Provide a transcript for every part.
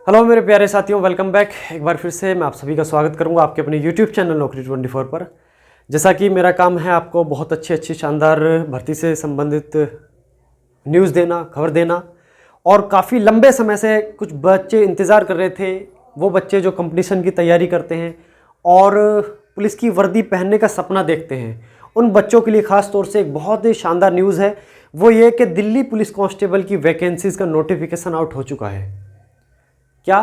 Hello मेरे प्यारे साथियों, वेलकम बैक। एक बार फिर से मैं आप सभी का स्वागत करूंगा आपके अपने यूट्यूब चैनल नौकरी 24 पर। जैसा कि मेरा काम है आपको बहुत अच्छी शानदार भर्ती से संबंधित न्यूज़ देना, खबर देना। और काफ़ी लंबे समय से कुछ बच्चे इंतज़ार कर रहे थे, वो बच्चे जो कंपटीशन की तैयारी करते हैं और पुलिस की वर्दी पहनने का सपना देखते हैं, उन बच्चों के लिए ख़ास तौर से एक बहुत ही शानदार न्यूज़ है। वो ये कि दिल्ली पुलिस कांस्टेबल की वैकेंसीज़ का नोटिफिकेशन आउट हो चुका है। क्या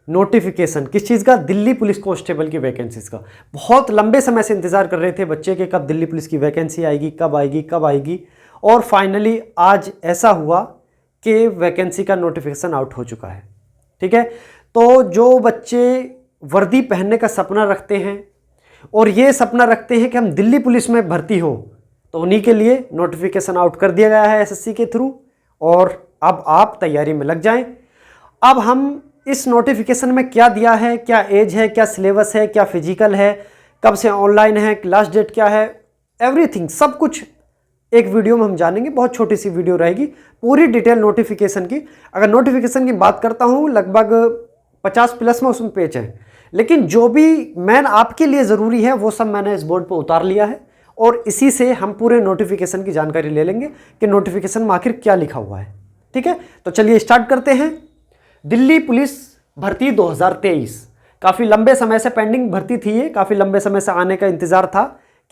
नोटिफिकेशन? किस चीज़ का? दिल्ली पुलिस कांस्टेबल की वैकेंसीज का। बहुत लंबे समय से इंतजार कर रहे थे बच्चे के कब दिल्ली पुलिस की वैकेंसी आएगी, कब आएगी, कब आएगी। और फाइनली आज ऐसा हुआ कि वैकेंसी का नोटिफिकेशन आउट हो चुका है। ठीक है, तो जो बच्चे वर्दी पहनने का सपना रखते हैं और ये सपना रखते हैं कि हम दिल्ली पुलिस में भर्ती हो, तो उन्हीं के लिए नोटिफिकेशन आउट कर दिया गया है एसएससी के थ्रू। और अब आप तैयारी में लग जाएं। अब हम इस नोटिफिकेशन में क्या दिया है, क्या एज है, क्या सिलेबस है, क्या फिजिकल है, कब से ऑनलाइन है, लास्ट डेट क्या है, एवरीथिंग सब कुछ एक वीडियो में हम जानेंगे। बहुत छोटी सी वीडियो रहेगी, पूरी डिटेल नोटिफिकेशन की। अगर नोटिफिकेशन की बात करता हूँ, लगभग 50 प्लस में उसमें पेज है, लेकिन जो भी मैन आपके लिए ज़रूरी है वो सब मैंने इस बोर्ड पर उतार लिया है। और इसी से हम पूरे नोटिफिकेशन की जानकारी ले लेंगे कि नोटिफिकेशन में आखिर क्या लिखा हुआ है। ठीक है, तो चलिए स्टार्ट करते हैं। दिल्ली पुलिस भर्ती 2023 काफ़ी लंबे समय से पेंडिंग भर्ती थी। ये काफ़ी लंबे समय से आने का इंतज़ार था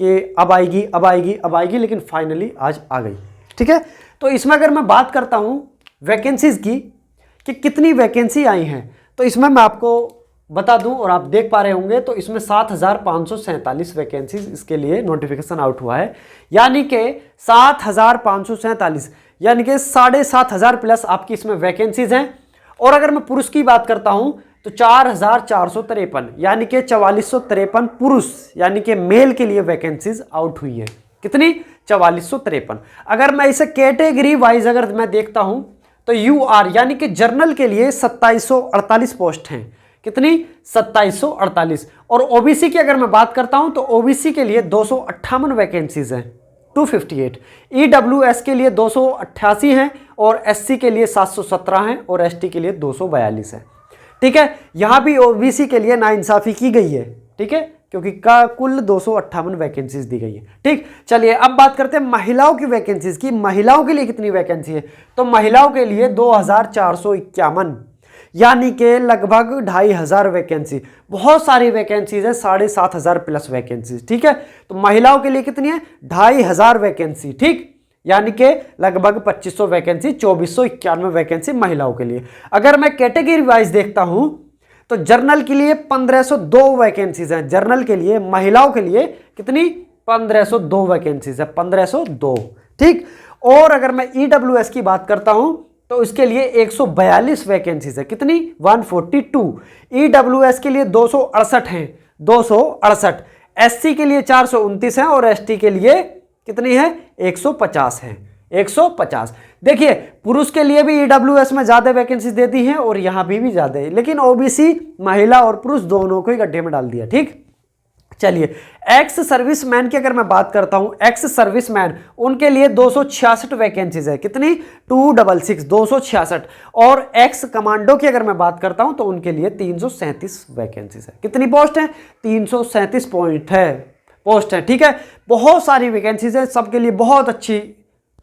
कि अब आएगी, अब आएगी, अब आएगी, लेकिन फाइनली आज आ गई। ठीक है, तो इसमें अगर मैं बात करता हूँ वैकेंसीज़ की कि कितनी वैकेंसी आई हैं, तो इसमें मैं आपको बता दूं और आप देख पा रहे होंगे, तो इसमें 7,547 वैकेंसीज इसके लिए नोटिफिकेशन आउट हुआ है। यानी कि 7,547 यानी कि 7,500 प्लस आपकी इसमें वैकेंसीज हैं। और अगर मैं पुरुष की बात करता हूं तो 4,453 यानी कि 4453 पुरुष यानी कि मेल के लिए वैकेंसीज आउट हुई है। कितनी? 4453। अगर मैं इसे कैटेगरी वाइज अगर मैं देखता हूं तो यूआर यानी कि जर्नल के लिए 2748 पोस्ट हैं। कितनी? 2748। और ओबीसी की अगर मैं बात करता हूं तो ओबीसी के लिए 258 वैकेंसीज हैं, 258। ईडब्ल्यूएस के लिए 288 हैं और एससी के लिए 717 हैं और एसटी के लिए 242 है। ठीक है, यहां भी ओबीसी के लिए नाइंसाफी की गई है। ठीक है, क्योंकि का कुल 258 वैकेंसीज दी गई है। ठीक, चलिए अब बात करते हैं महिलाओं की वैकेंसीज की। महिलाओं के लिए कितनी वैकेंसी है? तो महिलाओं के लिए 2451 यानी कि लगभग 2,500 वैकेंसी। बहुत सारी वैकेंसीज है, 7,500 प्लस वैकेंसीज। ठीक है, तो महिलाओं के लिए कितनी है? 2,500 वैकेंसी। ठीक, यानी कि लगभग 2500 वैकेंसी, 2491 वैकेंसी महिलाओं के लिए। अगर मैं कैटेगरी वाइज देखता हूं तो जर्नल के लिए 1502 वैकेंसीज हैं। जर्नल के लिए महिलाओं के लिए कितनी? 1502 वैकेंसीज है, 1502। ठीक, और अगर मैं ईडब्ल्यूएस की बात करता हूं तो इसके लिए 142 वैकेंसीज है। कितनी? 142। ईडब्ल्यूएस के लिए 268 हैं, 268। एससी के लिए 429 हैं और एसटी के लिए कितनी है? 150 है, 150। देखिए, पुरुष के लिए भी ईडब्ल्यूएस में ज्यादा वैकेंसी दे दी है और यहां भी ज्यादा है, लेकिन ओबीसी महिला और पुरुष दोनों को ही गड्ढे में डाल दिया। ठीक, चलिए एक्स सर्विसमैन की अगर मैं बात करता हूं, एक्स सर्विसमैन उनके लिए 266 वैकेंसीज है। कितनी? 266, 266। और एक्स कमांडो की अगर मैं बात करता हूं तो उनके लिए 337 वैकेंसीज है। कितनी पोस्ट है? 337 पोस्ट है। ठीक है, बहुत सारी वैकेंसीज है, सबके लिए बहुत अच्छी,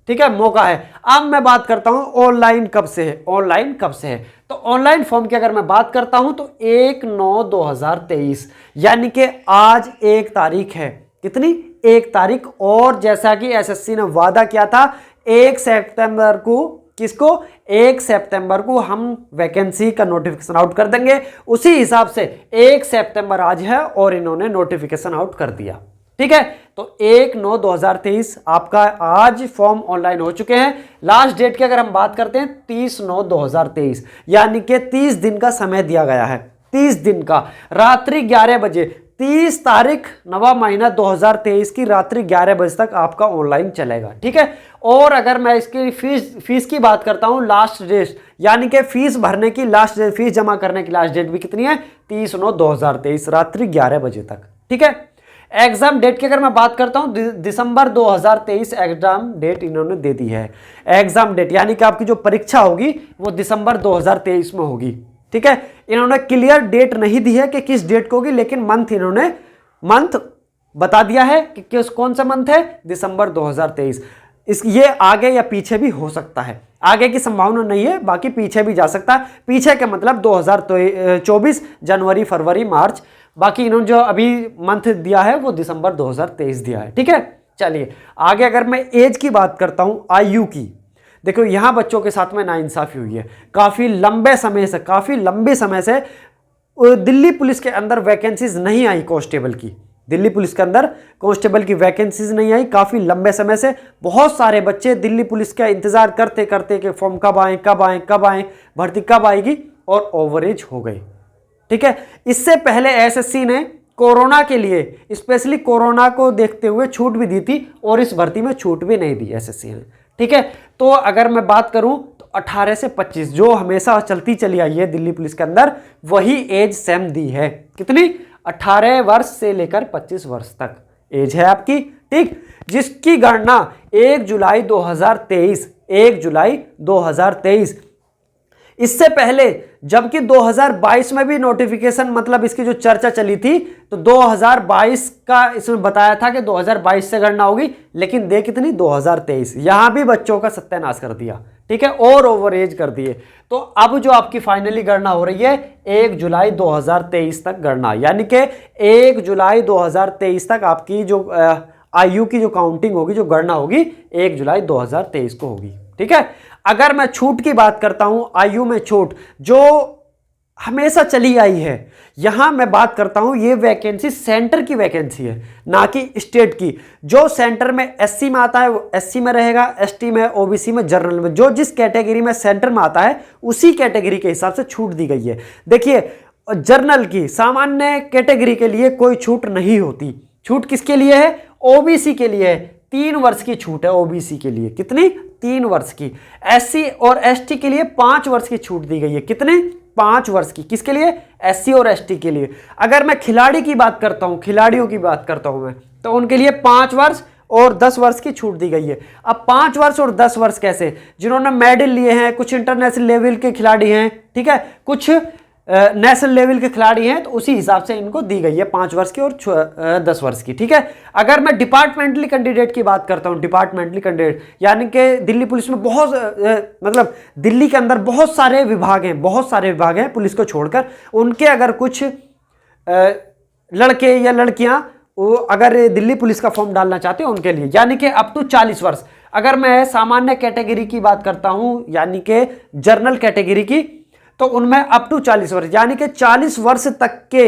ठीक है, मौका है। अब मैं बात करता हूं ऑनलाइन कब से है। ऑनलाइन कब से है? तो ऑनलाइन फॉर्म की अगर मैं बात करता हूं तो 1/9/2023 यानी कि आज 1 तारीख है। कितनी? 1 तारीख। और जैसा कि एसएससी ने वादा किया था 1 सितंबर को, किसको? 1 सितंबर को हम वैकेंसी का नोटिफिकेशन आउट कर देंगे। उसी हिसाब से 1 सितंबर आज है और इन्होंने नोटिफिकेशन आउट कर दिया। ठीक है, तो 1/9/2023 आपका आज फॉर्म ऑनलाइन हो चुके हैं। लास्ट डेट की अगर हम बात करते हैं 30/9/2023 यानी कि 30 दिन का समय दिया गया है। 30 दिन का, रात्रि 11 बजे, 30 तारीख 9वां महीना 2023 की रात्रि 11 बजे तक आपका ऑनलाइन चलेगा। ठीक है, और अगर मैं इसकी फीस की बात करता हूं, लास्ट डेट यानी कि फीस भरने की लास्ट डेट, फीस जमा करने की लास्ट डेट भी कितनी है? 30/9/2023 रात्रि 11 बजे तक। ठीक है, एग्जाम डेट की अगर मैं बात करता हूं दिसंबर 2023 एग्जाम डेट इन्होंने दे दी है। एग्जाम डेट यानी कि आपकी जो परीक्षा होगी वो दिसंबर 2023 में होगी। ठीक है, इन्होंने क्लियर डेट नहीं दी है कि किस डेट को होगी, लेकिन मंथ इन्होंने मंथ बता दिया है कि किस कौन सा मंथ है, दिसंबर 2023। ये आगे या पीछे भी हो सकता है, आगे की संभावना नहीं है, बाकी पीछे भी जा सकता है। पीछे का मतलब 2024 जनवरी फरवरी मार्च, बाकी इन्होंने जो अभी मंथ दिया है वो दिसंबर 2023 दिया है। ठीक है, चलिए आगे अगर मैं एज की बात करता हूं, आयु की, देखो यहां बच्चों के साथ में नाइंसाफी हुई है। काफी लंबे समय से दिल्ली पुलिस के अंदर वैकेंसीज नहीं आई कांस्टेबल की, दिल्ली पुलिस के अंदर कांस्टेबल की वैकेंसीज नहीं आई काफी लंबे समय से। बहुत सारे बच्चे दिल्ली पुलिस का इंतजार करते करते कि फॉर्म कब आए, भर्ती कब आएगी, और ओवरेज हो गई। ठीक है, इससे पहले एसएससी ने कोरोना के लिए, स्पेशली कोरोना को देखते हुए छूट भी दी थी, और इस भर्ती में छूट भी नहीं दी एसएससी ने। ठीक है, तो अगर मैं बात करूं तो 18 से 25 जो हमेशा चलती चली आई है दिल्ली पुलिस के अंदर, वही एज सेम दी है। कितनी? 18 वर्ष से लेकर 25 वर्ष तक एज है आपकी। ठीक, जिसकी गणना 1 जुलाई 2023, इससे पहले जबकि 2022 में भी नोटिफिकेशन, मतलब इसकी जो चर्चा चली थी, तो 2022 का इसमें बताया था कि 2022 से गणना होगी, लेकिन दे कितनी? 2023। यहां भी बच्चों का सत्यानाश कर दिया। ठीक है, और ओवर एज कर दिए। तो अब जो आपकी फाइनली गणना हो रही है 1 जुलाई 2023 तक गणना, यानी कि 1 जुलाई 2023 तक आपकी जो आयु की जो काउंटिंग होगी, जो गणना होगी, 1 जुलाई 2023 को होगी। ठीक है, अगर मैं छूट की बात करता हूं, आयु में छूट जो हमेशा चली आई है, यहां मैं बात करता हूं, ये वैकेंसी सेंटर की वैकेंसी है, ना कि स्टेट की। जो सेंटर में एससी में आता है वो एससी में रहेगा, एसटी में, ओबीसी में, जनरल में, जो जिस कैटेगरी में सेंटर में आता है उसी कैटेगरी के हिसाब से छूट दी गई है। देखिए, जनरल की, सामान्य कैटेगरी के लिए कोई छूट नहीं होती। छूट किसके लिए है? ओबीसी के लिए है। 3 वर्ष की छूट है ओबीसी के लिए। कितनी? 3 वर्ष की। एससी और एसटी के लिए 5 वर्ष की छूट दी गई है। कितने? 5 वर्ष की। किसके लिए? एससी और एसटी के लिए। अगर मैं खिलाड़ी की बात करता हूं, खिलाड़ियों की बात करता हूं मैं, तो उनके लिए 5 वर्ष और 10 वर्ष की छूट दी गई है। अब 5 वर्ष और 10 वर्ष कैसे? जिन्होंने मेडल लिए हैं, कुछ इंटरनेशनल लेवल के खिलाड़ी हैं, ठीक है, कुछ नेशनल लेवल के खिलाड़ी हैं, तो उसी हिसाब से इनको दी गई है 5 वर्ष की और 10 वर्ष की। ठीक है, अगर मैं डिपार्टमेंटली कैंडिडेट की बात करता हूं, डिपार्टमेंटली कैंडिडेट यानी कि दिल्ली पुलिस में बहुत मतलब दिल्ली के अंदर बहुत सारे विभाग हैं पुलिस को छोड़कर, उनके अगर कुछ लड़के या लड़कियां वो अगर दिल्ली पुलिस का फॉर्म डालना चाहते हैं उनके लिए, यानी कि अप टू 40 वर्ष। अगर मैं सामान्य कैटेगरी की बात करता हूं, यानी कि जनरल कैटेगरी की, तो उनमें अप टू 40 वर्ष, यानी कि 40 वर्ष तक के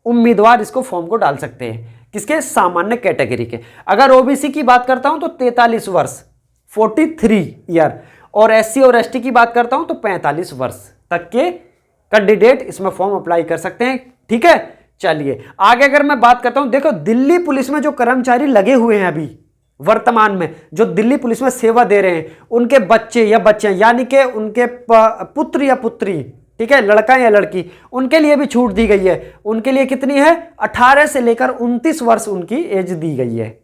उम्मीदवार इसको फॉर्म को डाल सकते हैं। किसके? सामान्य कैटेगरी के। अगर ओबीसी की बात करता हूं तो 43 वर्ष 43 ईयर, और एससी और एसटी की बात करता हूं तो 45 वर्ष तक के कैंडिडेट इसमें फॉर्म अप्लाई कर सकते हैं। ठीक है, चलिए आगे अगर मैं बात करता हूं, देखो दिल्ली पुलिस में जो कर्मचारी लगे हुए हैं अभी वर्तमान में, जो दिल्ली पुलिस में सेवा दे रहे हैं, उनके बच्चे या बच्चियां, यानी कि उनके पुत्र या पुत्री, ठीक है, लड़का या लड़की, उनके लिए भी छूट दी गई है। उनके लिए कितनी है? 18 से लेकर 29 वर्ष उनकी एज दी गई है।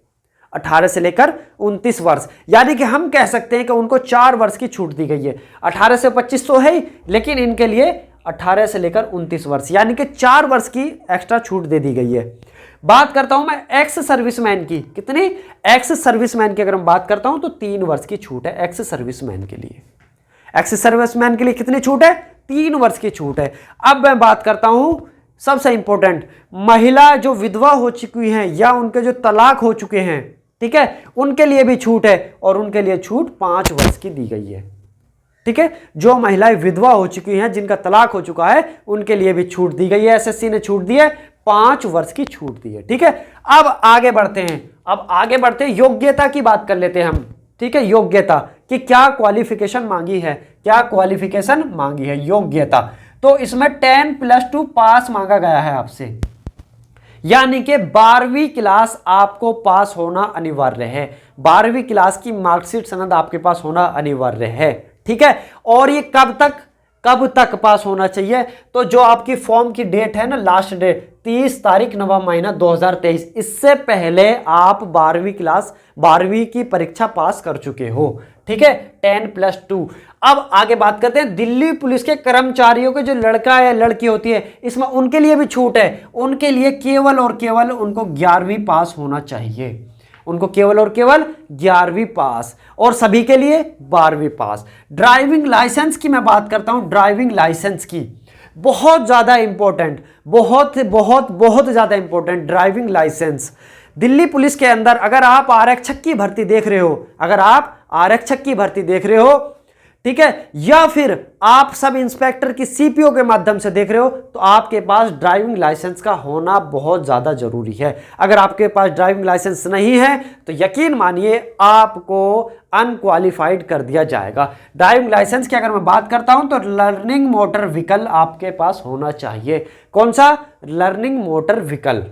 18 से लेकर 29 वर्ष, यानी कि हम कह सकते हैं कि उनको 4 वर्ष की छूट दी गई है। 18 से 25 तो है ही, लेकिन इनके लिए 18 से लेकर 29 वर्ष, यानी कि 4 वर्ष की एक्स्ट्रा छूट दे दी गई है। बात करता हूं मैं एक्स सर्विसमैन की। कितनी? एक्स सर्विसमैन की अगर मैं बात करता हूं तो 3 वर्ष की छूट है एक्स सर्विसमैन के लिए। एक्स सर्विसमैन के लिए कितनी छूट है? 3 वर्ष की छूट है। अब मैं बात करता हूं सबसे इंपॉर्टेंट, महिला जो विधवा हो चुकी हैं या उनके जो तलाक हो चुके हैं, ठीक है, उनके लिए भी छूट है, और उनके लिए छूट 5 वर्ष की दी गई है। ठीक है, जो महिलाएं विधवा हो चुकी हैं, जिनका तलाक हो चुका है, उनके लिए भी छूट दी गई है। एसएससी ने छूट दी है, 5 वर्ष की छूट दी है। ठीक है, अब आगे बढ़ते हैं, योग्यता की बात कर लेते हैं हम। ठीक है, योग्यता कि क्या क्वालिफिकेशन मांगी है, योग्यता। तो इसमें 10+2 पास मांगा गया है आपसे, यानी कि 12वीं क्लास आपको पास होना अनिवार्य है। 12वीं क्लास की मार्कशीट सनद आपके पास होना अनिवार्य है। ठीक है, और ये कब तक पास होना चाहिए? तो जो आपकी फॉर्म की डेट है ना, लास्ट डेट 30 तारीख नवंबर महीना 2023, इससे पहले आप 12वीं की परीक्षा पास कर चुके हो। ठीक है, 10+2। अब आगे बात करते हैं दिल्ली पुलिस के कर्मचारियों के जो लड़का या लड़की होती है, इसमें उनके लिए भी छूट है। उनके लिए केवल और केवल उनको 11वीं पास होना चाहिए, उनको केवल और केवल 11वीं पास, और सभी के लिए 12वीं पास। ड्राइविंग लाइसेंस की मैं बात करता हूं, ड्राइविंग लाइसेंस की बहुत ज़्यादा इंपॉर्टेंट, बहुत बहुत बहुत ज़्यादा important driving licence. Delhi police के अंदर अगर आप आरक्षक की भर्ती देख रहे हो, अगर आप आरक्षक की भर्ती देख रहे हो, ठीक है, या फिर आप सब इंस्पेक्टर की सीपीओ के माध्यम से देख रहे हो, तो आपके पास ड्राइविंग लाइसेंस का होना बहुत ज़्यादा जरूरी है। अगर आपके पास ड्राइविंग लाइसेंस नहीं है तो यकीन मानिए आपको अनक्वालिफाइड कर दिया जाएगा। ड्राइविंग लाइसेंस की अगर मैं बात करता हूं तो लर्निंग मोटर व्हीकल आपके पास होना चाहिए। कौन सा? Learning motor vehicle.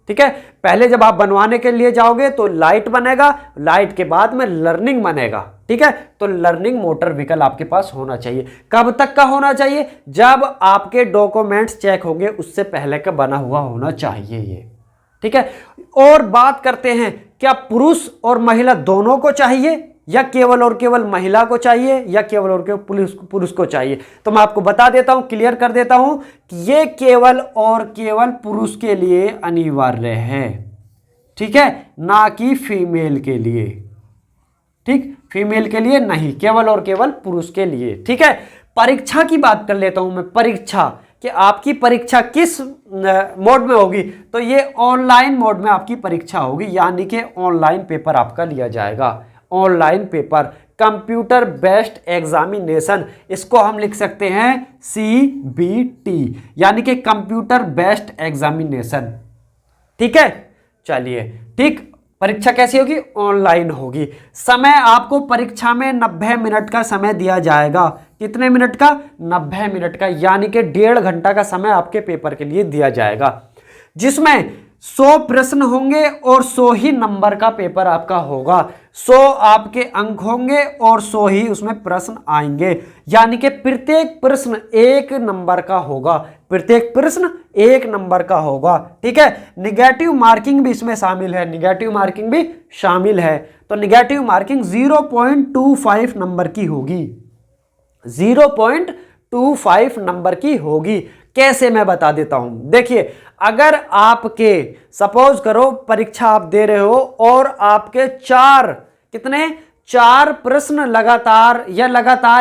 ठीक है, पहले जब आप बनवाने के लिए जाओगे तो लाइट बनेगा, लाइट के बाद में लर्निंग बनेगा। ठीक है, तो लर्निंग मोटर व्हीकल आपके पास होना चाहिए। कब तक का होना चाहिए? जब आपके डॉक्यूमेंट्स चेक होंगे उससे पहले का बना हुआ होना चाहिए ये। ठीक है, और बात करते हैं क्या पुरुष और महिला दोनों को चाहिए या केवल और केवल महिला को चाहिए या केवल और केवल पुरुष को चाहिए? तो मैं आपको बता देता हूं, क्लियर कर देता हूं कि ये केवल और केवल पुरुष के लिए अनिवार्य है। ठीक है, ना कि फीमेल के लिए। ठीक, फीमेल के लिए नहीं, केवल और केवल पुरुष के लिए। ठीक है, परीक्षा की बात कर लेता हूं मैं। परीक्षा कि आपकी परीक्षा किस मोड में होगी, तो ये ऑनलाइन मोड में आपकी परीक्षा होगी, यानी कि ऑनलाइन पेपर आपका लिया जाएगा। Online paper, computer based examination, इसको हम लिख सकते हैं CBT, यानी कि कंप्यूटर बेस्ड एग्जामिनेशन। ठीक है, चलिए, ठीक, परीक्षा कैसी होगी? ऑनलाइन होगी। समय आपको परीक्षा में 90 मिनट का समय दिया जाएगा। कितने मिनट का? 90 मिनट का, यानी कि 1.5 घंटा का समय आपके पेपर के लिए दिया जाएगा, जिसमें 100 प्रश्न होंगे और 100 ही नंबर का पेपर आपका होगा। 100 आपके अंक होंगे और 100 ही उसमें प्रश्न आएंगे, यानी कि प्रत्येक प्रश्न 1 नंबर का होगा। प्रत्येक प्रश्न 1 नंबर का होगा। ठीक है, निगेटिव मार्किंग भी इसमें शामिल है, निगेटिव मार्किंग भी शामिल है। तो निगेटिव मार्किंग 0.25 नंबर की होगी, 0.25 नंबर की होगी। कैसे, मैं बता देता हूं। देखिए, अगर आपके सपोज करो परीक्षा आप दे रहे हो और आपके 4 प्रश्न लगातार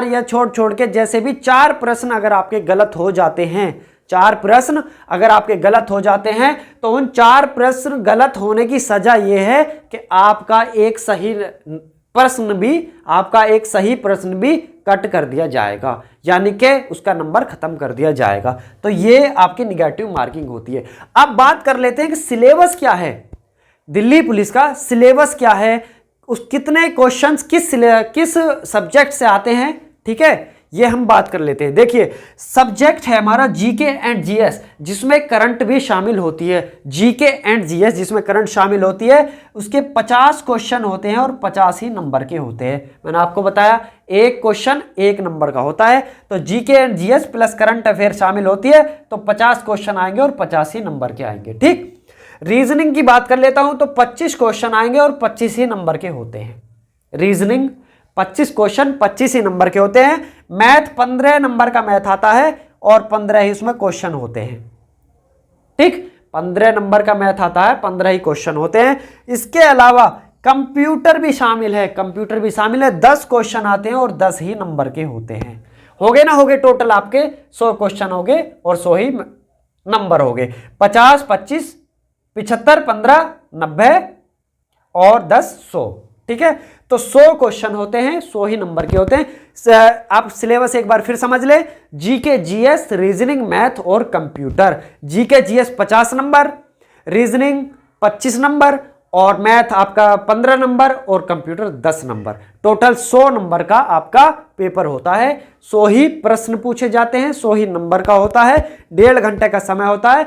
या छोड़ छोड़ के, जैसे भी 4 प्रश्न अगर आपके गलत हो जाते हैं, 4 प्रश्न अगर आपके गलत हो जाते हैं, तो उन 4 प्रश्न गलत होने की सजा यह है कि आपका एक सही प्रश्न भी कट कर दिया जाएगा, यानी कि उसका नंबर खत्म कर दिया जाएगा। तो ये आपकी निगेटिव मार्किंग होती है। अब बात कर लेते हैं कि सिलेबस क्या है। दिल्ली पुलिस का सिलेबस क्या है, उस कितने क्वेश्चंस किस सब्जेक्ट से आते हैं। ठीक है, ये हम बात कर लेते हैं। देखिए, सब्जेक्ट है हमारा जीके एंड जीएस, जिसमें करंट भी शामिल होती है। जीके एंड जीएस जिसमें करंट शामिल होती है, उसके 50 क्वेश्चन होते हैं और 50 ही नंबर के होते हैं। मैंने आपको बताया एक क्वेश्चन 1 नंबर का होता है, तो GK and GS plus current affair शामिल होती है, तो 50 क्वेश्चन आएंगे और 50 ही नंबर के आएंगे। ठीक, रीजनिंग की बात कर लेता हूं तो 25 क्वेश्चन आएंगे और 25 ही नंबर के होते हैं। रीजनिंग 25 क्वेश्चन 25 ही नंबर के होते हैं। मैथ 15 नंबर का मैथ आता है और 15 ही उसमें क्वेश्चन होते हैं। ठीक, 15 नंबर का मैथ आता है, 15 ही क्वेश्चन होते हैं। इसके अलावा कंप्यूटर भी शामिल है, 10 क्वेश्चन आते हैं और 10 ही नंबर के होते हैं। हो गए ना, हो गए, टोटल आपके 100 क्वेश्चन हो गए और 100 ही नंबर हो गए। 50, 25, 75, 15, 90 और 10, 100। ठीक है, तो 100 क्वेश्चन होते हैं, 100 ही नंबर के होते हैं। आप सिलेबस एक बार फिर समझ ले। जीके, जीएस, रीजनिंग, मैथ और computer. GK GS 50 number, reasoning 25 number और मैथ आपका 15 नंबर और कंप्यूटर 10 नंबर। टोटल 100 नंबर का आपका पेपर होता है। 100 ही प्रश्न पूछे जाते हैं, 100 ही नंबर का होता है। 1.5 घंटे का समय होता है।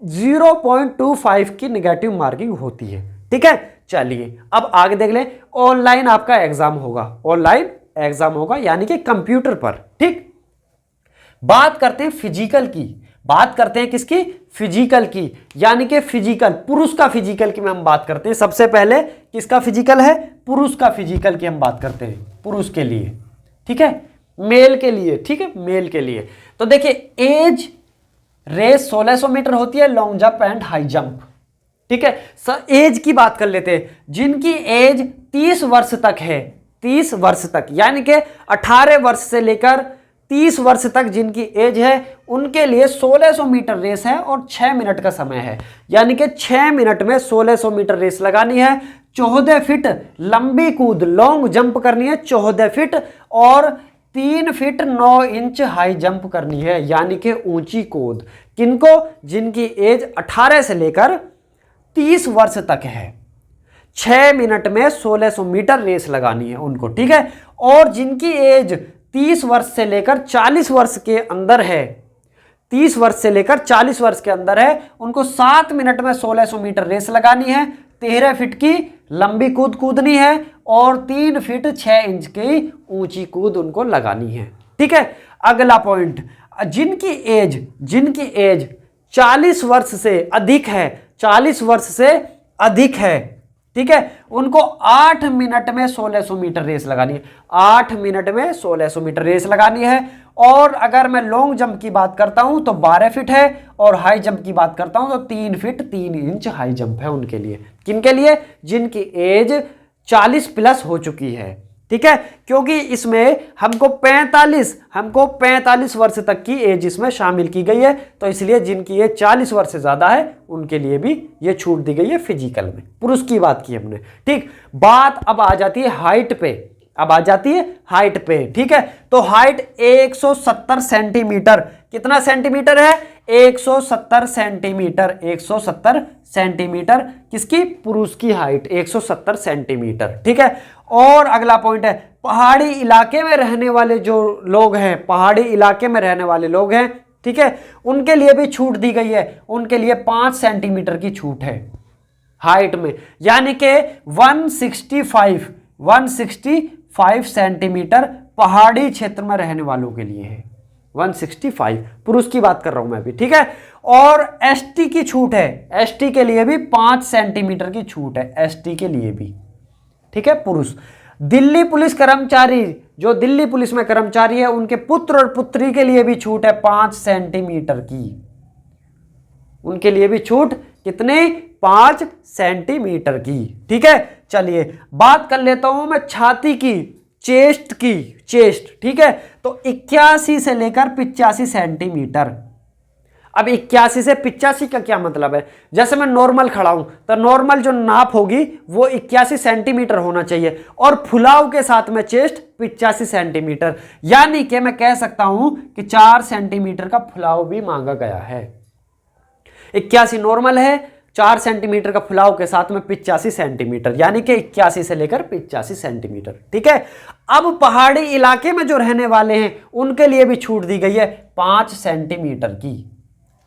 0.25 की निगेटिव मार्किंग होती है। ठीक है, चलिए अब आगे देख लें। ऑनलाइन आपका एग्जाम होगा, ऑनलाइन एग्जाम होगा यानी कि कंप्यूटर पर। ठीक, बात करते हैं फिजिकल की, बात करते हैं किसकी? फिजिकल की, यानी कि फिजिकल, पुरुष का फिजिकल की हम बात करते हैं। सबसे पहले किसका फिजिकल है? पुरुष का फिजिकल की हम बात करते हैं, पुरुष के लिए। ठीक है, मेल के लिए, ठीक है, मेल के लिए। तो देखिए एज रेस 1600 मीटर होती है, long jump and high jump, ठीक है। एज की बात कर लेते हैं, जिनकी एज 30 वर्ष तक है, 30 वर्ष तक, यानी कि 18 वर्ष से लेकर 30 वर्ष तक जिनकी एज है, उनके लिए 1600 मीटर रेस है और 6 मिनट का समय है, यानी कि 6 मिनट में 1600 मीटर रेस लगानी है। 14 फीट लंबी कूद, लॉन्ग जंप करनी है 14 फीट, और 3 फीट 9 इंच हाई जंप करनी है, यानी कि ऊंची कूद। किनको? जिनकी एज 18 से लेकर 30 वर्ष तक है। 6 मिनट में 1600 मीटर रेस लगानी है उनको, ठीक है। और जिनकी एज 30 वर्ष से लेकर 40 वर्ष के अंदर है, 30 वर्ष से लेकर 40 वर्ष के अंदर है, उनको 7 मिनट में 1600 मीटर रेस लगानी है। 13 फीट की लंबी कूद कूदनी है और 3 फीट 6 इंच की ऊंची कूद उनको लगानी है, ठीक है। अगला पॉइंट, जिनकी एज 40 वर्ष से अधिक है, 40 वर्ष से अधिक है, ठीक है, उनको 8 मिनट में 1600 मीटर रेस लगानी है। 8 मिनट में 1600 मीटर रेस लगानी है। और अगर मैं लॉन्ग जंप की बात करता हूं तो 12 फीट है, और हाई जंप की बात करता हूं तो 3 फीट 3 इंच हाई जंप है उनके लिए। किनके लिए? जिनकी एज 40 प्लस हो चुकी है, ठीक है, क्योंकि इसमें हमको 45 वर्ष तक की एज इसमें शामिल की गई है, तो इसलिए जिनकी एज 40 वर्ष से ज्यादा है उनके लिए भी ये छूट दी गई है फिजिकल में। पुरुष की बात की हमने, ठीक। बात अब आ जाती है हाइट पे, ठीक है। तो हाइट 170 सेंटीमीटर, कितना सेंटीमीटर है? 170 सेंटीमीटर, 170 सेंटीमीटर किसकी? पुरुष की हाइट 170 सेंटीमीटर, ठीक है। और अगला पॉइंट है, पहाड़ी इलाके में रहने वाले जो लोग हैं, पहाड़ी इलाके में रहने वाले लोग हैं, ठीक है, उनके लिए भी छूट दी गई है। उनके लिए 5 सेंटीमीटर की छूट है हाइट में, यानी कि 165 सेंटीमीटर पहाड़ी क्षेत्र में रहने वालों के लिए है। 165, पुरुष की बात कर रहा हूं मैं अभी, ठीक है। और एसटी की छूट है, एसटी के लिए भी 5 सेंटीमीटर की छूट है, एसटी के लिए भी, ठीक है, पुरुष। दिल्ली पुलिस कर्मचारी, जो दिल्ली पुलिस में कर्मचारी है, उनके पुत्र और पुत्री के लिए भी छूट है 5 सेंटीमीटर की, उनके लिए भी छूट कितने? 5 सेंटीमीटर की, ठीक है। चलिए बात कर लेता हूं मैं छाती की, चेस्ट की, चेस्ट, ठीक है। तो 81 से लेकर 85 सेंटीमीटर। अब 81 से 85 का क्या मतलब है? जैसे मैं नॉर्मल खड़ा हूं तो नॉर्मल जो नाप होगी वो 81 सेंटीमीटर होना चाहिए, और फुलाव के साथ में चेस्ट 85 सेंटीमीटर, यानी कि मैं कह सकता हूं कि 4 सेंटीमीटर का फुलाव भी मांगा गया है। 81 नॉर्मल है, 4 सेंटीमीटर का फुलाव के साथ में 85 सेंटीमीटर, यानी कि 81 से लेकर 85 सेंटीमीटर, ठीक है। अब पहाड़ी इलाके में जो रहने वाले हैं उनके लिए भी छूट दी गई है 5 सेंटीमीटर की,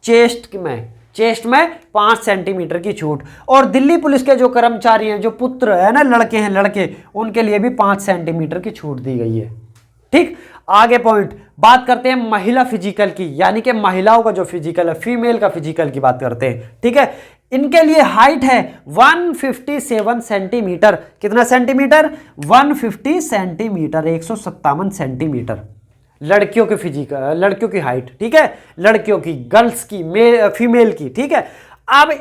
चेस्ट में 5 सेंटीमीटर की छूट। और दिल्ली पुलिस के जो कर्मचारी हैं, जो पुत्र है ना, लड़के हैं, लड़के, उनके लिए भी 5 सेंटीमीटर की छूट दी गई है, ठीक। आगे पॉइंट, बात करते हैं महिला फिजिकल की, यानी कि महिलाओं का जो फिजिकल है, फीमेल का फिजिकल की बात करते हैं, ठीक है। इनके लिए हाइट है 157 सेंटीमीटर, कितना सेंटीमीटर? 150 सेंटीमीटर, 157 सेंटीमीटर लड़कियों के फिजिकल, लड़कियों की हाइट, ठीक है, लड़कियों की, गर्ल्स की, फीमेल की, ठीक है। अब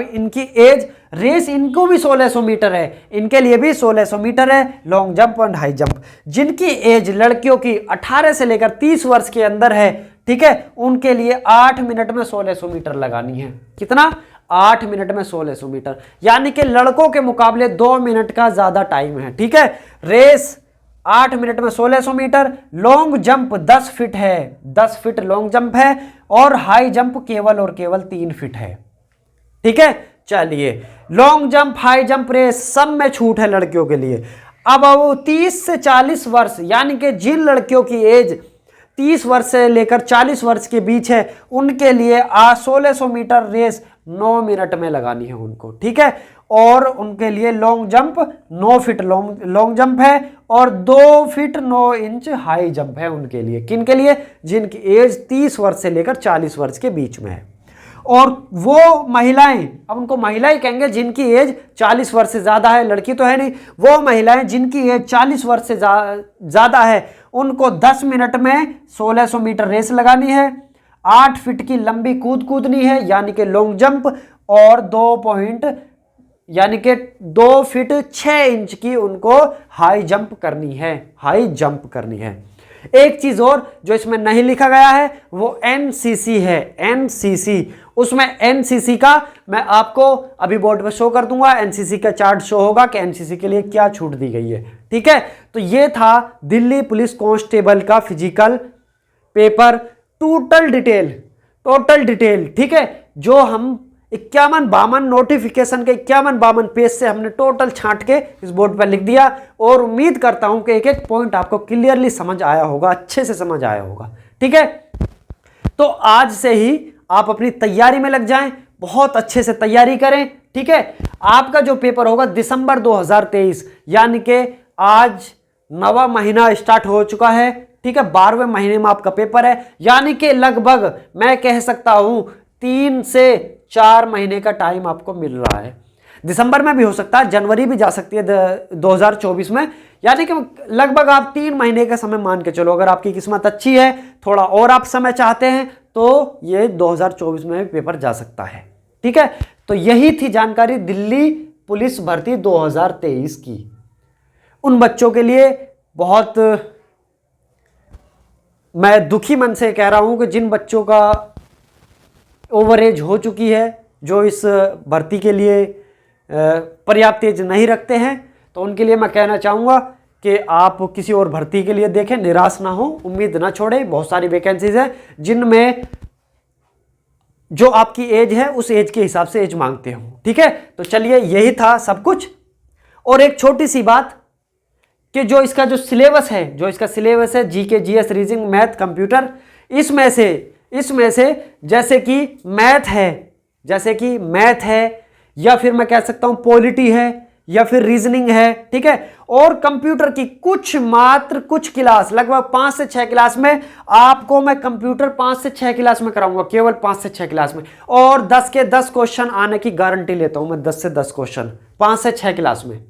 इनकी एज रेस इनको भी 1600 मीटर है, इनके लिए भी 1600 मीटर है, long jump and high jump. जिनकी एज लड़कियों की 18 से लेकर 30 वर्ष के अंदर है, ठीक है, उनके लिए 8 मिनट में 1600 मीटर लगानी है। कितना? 8 मिनट में 1600 मीटर, यानी कि लड़कों के मुकाबले 2 मिनट का ज्यादा टाइम है, ठीक है। रेस 8 मिनट में 1600 मीटर। लॉन्ग जंप 10 फीट है, 10 फीट लॉन्ग जंप है, और हाई जंप केवल और केवल 3 फीट है, ठीक है। चलिए long jump, high jump race सब में छूट है लड़कियों के लिए। अब वो 30 से 40 वर्ष, यानी कि जिन लड़कियों की एज 30 वर्ष से लेकर 40 वर्ष के बीच है, उनके लिए 1600 मीटर रेस 9 मिनट में लगानी है उनको, ठीक है। और उनके लिए long jump 9 feet long jump है, और 2 फीट 9 इंच हाई जंप है उनके लिए। किन के लिए? जिनकी एज 30 वर्ष से लेकर 40 वर्ष के बीच में है। और वो महिलाएं, अब उनको महिलाएं कहेंगे जिनकी एज 40 वर्ष से ज़्यादा है, लड़की तो है नहीं, वो महिलाएं जिनकी एज 40 वर्ष से ज़्यादा है उनको 10 मिनट में 1600 मीटर रेस लगानी है, 8 फीट की लंबी कूदनी है यानी कि लॉन्ग जंप, और 2 फीट 6 इंच की उनको हाई जंप करनी है। एक चीज और जो इसमें नहीं लिखा गया है वो एनसीसी है, एनसीसी। उसमें एनसीसी का मैं आपको अभी बोर्ड पर शो कर दूंगा, एनसीसी का चार्ट शो होगा कि एनसीसी के लिए क्या छूट दी गई है। ठीक है, तो ये था दिल्ली पुलिस कांस्टेबल का फिजिकल पेपर, टोटल डिटेल। ठीक है, जो हम 51-52 नोटिफिकेशन के 51-52 पेज से हमने टोटल छांट के इस बोर्ड पर लिख दिया, और उम्मीद करता हूं कि एक एक पॉइंट आपको क्लियरली समझ आया होगा, अच्छे से समझ आया होगा। ठीक है, तो आज से ही आप अपनी तैयारी में लग जाएं, बहुत अच्छे से तैयारी करें। ठीक है, आपका जो पेपर होगा दिसंबर 2023, यानी कि आज 9वां महीना स्टार्ट हो चुका है। ठीक है, 12वें महीने में आपका पेपर है, यानी कि लगभग मैं कह सकता हूं 3 से 4 महीने का टाइम आपको मिल रहा है। दिसंबर में भी हो सकता है, जनवरी भी जा सकती है 2024 में, यानी कि लगभग आप 3 महीने का समय मान के चलो। अगर आपकी किस्मत अच्छी है, थोड़ा और आप समय चाहते हैं, तो ये 2024 में भी पेपर जा सकता है। ठीक है, तो यही थी जानकारी दिल्ली पुलिस भर्ती 2023 की। उन बच्चों के लिए बहुत मैं दुखी मन से कह रहा हूं कि जिन बच्चों का ओवर एज हो चुकी है, जो इस भर्ती के लिए पर्याप्त एज नहीं रखते हैं, तो उनके लिए मैं कहना चाहूँगा कि आप किसी और भर्ती के लिए देखें, निराश ना हो, उम्मीद ना छोड़ें। बहुत सारी वैकेंसीज हैं जिनमें जो आपकी एज है उस एज के हिसाब से एज मांगते हो। ठीक है, तो चलिए यही था सब कुछ। और एक छोटी सी बात कि जो इसका सिलेबस है GK, GS, reasoning, math, computer, इसमें से जैसे कि मैथ है या फिर मैं कह सकता हूं पॉलिटी है या फिर रीजनिंग है। ठीक है, और कंप्यूटर की मात्र कुछ क्लास, लगभग 5 से 6 क्लास में आपको मैं कंप्यूटर 5 से 6 क्लास में कराऊंगा, केवल 5 से 6 क्लास में, और 10 के 10 क्वेश्चन आने की गारंटी लेता हूं मैं, 10 से 10 क्वेश्चन 5 से 6 क्लास में।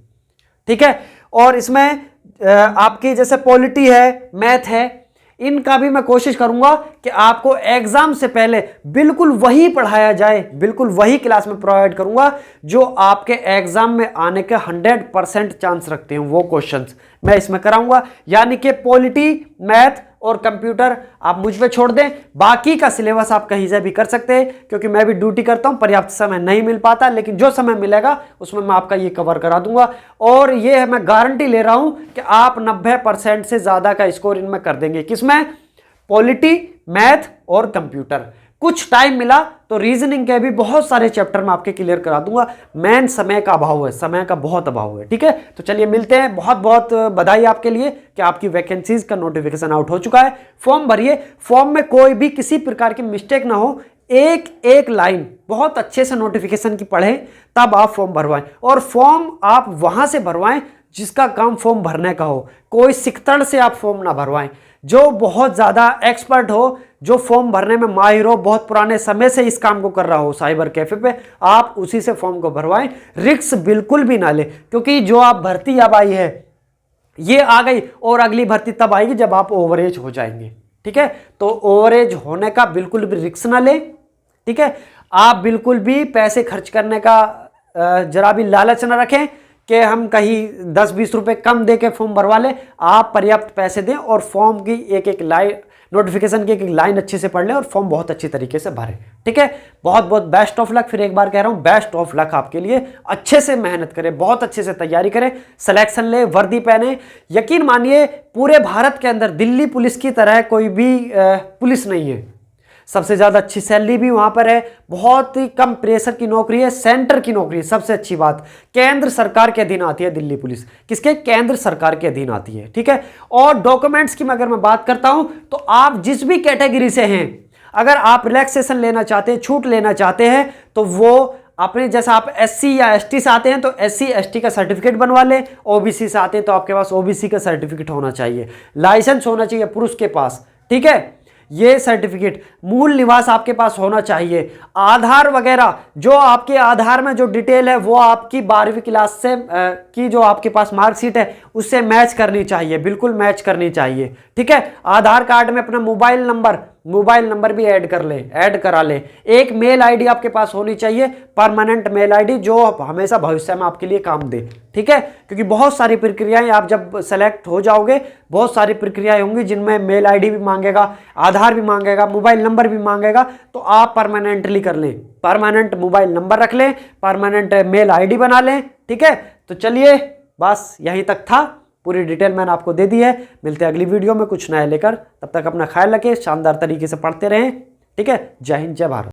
ठीक है, और इसमें आपकी जैसे पॉलिटी है, मैथ है, इनका भी मैं कोशिश करूंगा कि आपको एग्जाम से पहले बिल्कुल वही पढ़ाया जाए, बिल्कुल वही क्लास में प्रोवाइड करूंगा जो आपके एग्जाम में आने के 100% चांस रखते हैं, वो क्वेश्चंस मैं इसमें कराऊंगा। यानी कि पॉलिटी, मैथ और कंप्यूटर आप मुझ पे छोड़ दें, बाकी का सिलेबस आप कहीं से भी कर सकते हैं, क्योंकि मैं भी ड्यूटी करता हूं, पर्याप्त समय नहीं मिल पाता, लेकिन जो समय मिलेगा उसमें मैं आपका ये कवर करा दूंगा। और ये मैं गारंटी ले रहा हूं कि आप 90% से ज्यादा का स्कोर इनमें कर देंगे। किसमें? पॉलिटी, मैथ और कंप्यूटर। कुछ टाइम मिला तो रीजनिंग के भी बहुत सारे चैप्टर में आपके क्लियर करा दूंगा। मेन समय का अभाव है, समय का बहुत अभाव है। ठीक है, तो चलिए मिलते हैं। बहुत बहुत बधाई आपके लिए कि आपकी वैकेंसीज का नोटिफिकेशन आउट हो चुका है। फॉर्म भरिए, फॉर्म में कोई भी किसी प्रकार की मिस्टेक ना हो, एक एक लाइन बहुत अच्छे से नोटिफिकेशन की पढ़ें, तब आप फॉर्म भरवाएं। और फॉर्म आप वहां से भरवाएं जिसका काम फॉर्म भरने का हो, कोई सिकतड़ से आप फॉर्म ना भरवाएं। जो बहुत ज़्यादा एक्सपर्ट हो, जो फॉर्म भरने में माहिर हो, बहुत पुराने समय से इस काम को कर रहा हो साइबर कैफे पे, आप उसी से फॉर्म को भरवाएं। रिस्क बिल्कुल भी ना ले, क्योंकि जो आप भर्ती अब आई है ये आ गई, और अगली भर्ती तब आएगी जब आप ओवरेज हो जाएंगे। ठीक है, तो ओवरेज होने का बिल्कुल भी रिस्क ना ले। ठीक है, आप बिल्कुल भी पैसे खर्च करने का जरा भी लालच ना रखें कि हम कहीं 10-20 रुपए कम दे के फॉर्म भरवा लें। आप पर्याप्त पैसे दें और फॉर्म की एक एक लाइन, नोटिफिकेशन की एक एक लाइन अच्छे से पढ़ लें और फॉर्म बहुत अच्छी तरीके से भरें। ठीक है, बहुत बहुत बेस्ट ऑफ लक। फिर एक बार कह रहा हूं, बेस्ट ऑफ लक आपके लिए। अच्छे से मेहनत करें, बहुत अच्छे से तैयारी करें, सिलेक्शन लें, वर्दी पहने। यकीन मानिए पूरे भारत के अंदर दिल्ली पुलिस की तरह कोई भी पुलिस नहीं है। सबसे ज़्यादा अच्छी सैलरी भी वहाँ पर है, बहुत ही कम प्रेशर की नौकरी है, सेंटर की नौकरी है। सबसे अच्छी बात, केंद्र सरकार के अधीन आती है दिल्ली पुलिस। किसके? केंद्र सरकार के अधीन आती है। ठीक है, और डॉक्यूमेंट्स की अगर मैं बात करता हूँ तो आप जिस भी कैटेगरी से हैं, अगर आप रिलैक्सेशन लेना चाहते हैं, छूट लेना चाहते हैं, तो वो अपने जैसा आप एससी या एसटी से आते हैं तो एससी एसटी का सर्टिफिकेट बनवा लें, ओबीसी से आते हैं तो आपके पास ओबीसी का सर्टिफिकेट होना चाहिए, लाइसेंस होना चाहिए पुरुष के पास। ठीक है, ये सर्टिफिकेट, मूल निवास आपके पास होना चाहिए, आधार वगैरह जो आपके आधार में जो डिटेल है वो आपकी 12वीं क्लास से की जो आपके पास मार्कशीट है उससे मैच करनी चाहिए, बिल्कुल मैच करनी चाहिए। ठीक है, आधार कार्ड में अपना मोबाइल नंबर भी ऐड करा ले। एक मेल आईडी आपके पास होनी चाहिए, परमानेंट मेल आईडी जो हमेशा भविष्य में आपके लिए काम दे। ठीक है, क्योंकि बहुत सारी प्रक्रियाएं, आप जब सेलेक्ट हो जाओगे बहुत सारी प्रक्रियाएं होंगी जिनमें मेल आईडी भी मांगेगा, आधार भी मांगेगा, मोबाइल नंबर भी मांगेगा, तो आप परमानेंटली कर लें, परमानेंट मोबाइल नंबर रख लें, परमानेंट मेल आईडी बना लें। ठीक है, तो चलिए बस यहीं तक था, पूरी डिटेल मैंने आपको दे दी है। मिलते हैं अगली वीडियो में कुछ नया लेकर, तब तक अपना ख्याल रखें, शानदार तरीके से पढ़ते रहें। ठीक है, जय हिंद, जय भारत।